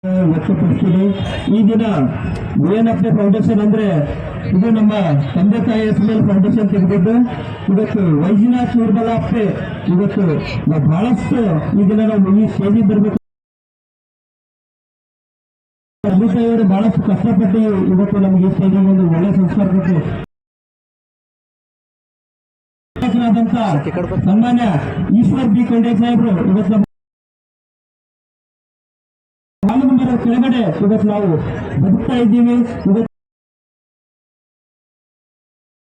ವ್ಯಕ್ತಪಡಿಸಿದೆ. ಈ ದಿನ ಗೋಯನಪ್ಪೆ ಫೌಂಡೇಶನ್ ಅಂದ್ರೆ ಇದು ನಮ್ಮ ತಂದೆ ತಾಯಿ ಹೆಸರಲ್ಲಿ ಫೌಂಡೇಶನ್ ತೆಗೆದಿದ್ದು. ಇವತ್ತು ವೈದ್ಯನಾಥ್ ಶೂರ್ಬಲ ಅಪ್ಪೆ ಇವತ್ತು ನಾವು ಬಹಳಷ್ಟು ಈ ದಿನ ನಾವು ಈ ಸ್ಟೇಜಿಗೆ ಬರಬೇಕು. ತಂದೆ ತಾಯಿಯವರು ಬಹಳಷ್ಟು ಕಷ್ಟಪಟ್ಟು ಇವತ್ತು ನಮಗೆ ಈ ಸ್ಟೇಜಿಗೆ ಒಂದು ಒಳ್ಳೆ ಸಂಸ್ಕಾರ ಕೊಟ್ಟು ಸನ್ಮಾನ್ಯ ಈಶ್ವರ್ ಬಿ ಖಂಡೆ ಸಾಹೇಬರು ಇವತ್ತು ಕಾಲುಂಬರ ಕೆಳಗಡೆ ಇವತ್ತು ನಾವು ಬದುಕ್ತಾ ಇದ್ದೀವಿ. ಇವತ್ತು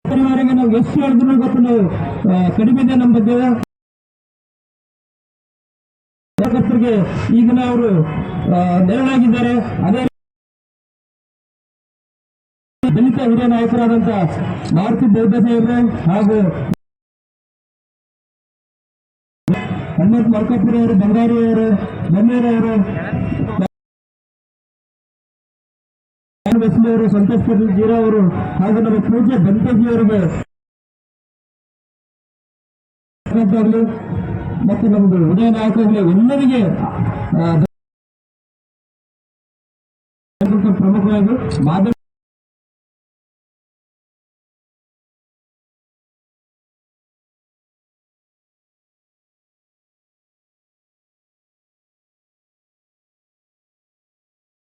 ಪರಿವಾರಕ್ಕೆ ನಾವು ಎಷ್ಟು ಹೇಳಿದ್ರು ಇವತ್ತು ನಾವು ಕಡಿಮೆ ಇದೆ ನಮ್ಮ ಬಗ್ಗೆ. ಈಗಿನ ಅವರು ನೆರಳಾಗಿದ್ದಾರೆ. ಅದೇ ದಲಿತ ಹಿರಿಯ ನಾಯಕರಾದಂತ ಮಾರುತಿ ಬೌದ್ಧ ಸಾಹೇಬ್ರು ಹಾಗೂ ಹನುಮಂತ ಮಲ್ಕಾಪುರ ಅವರು, ಬಂಗಾರಿ ಅವರು, ಬನ್ನೇರವರು, ಅವರು, ಸಂತೋಷ್ ಪಟೇಲ್ ಜೀರಾ ಅವರು ಹಾಗೂ ನಮ್ಮ ಪೂಜ್ಯ ಬಂತೇಜಿಯವರಿಗೆ ಮತ್ತು ನಮ್ದು ಉದಯ ನಾಯಕರಿಗೆ ಎಲ್ಲರಿಗೆ ಪ್ರಮುಖವಾಗಿ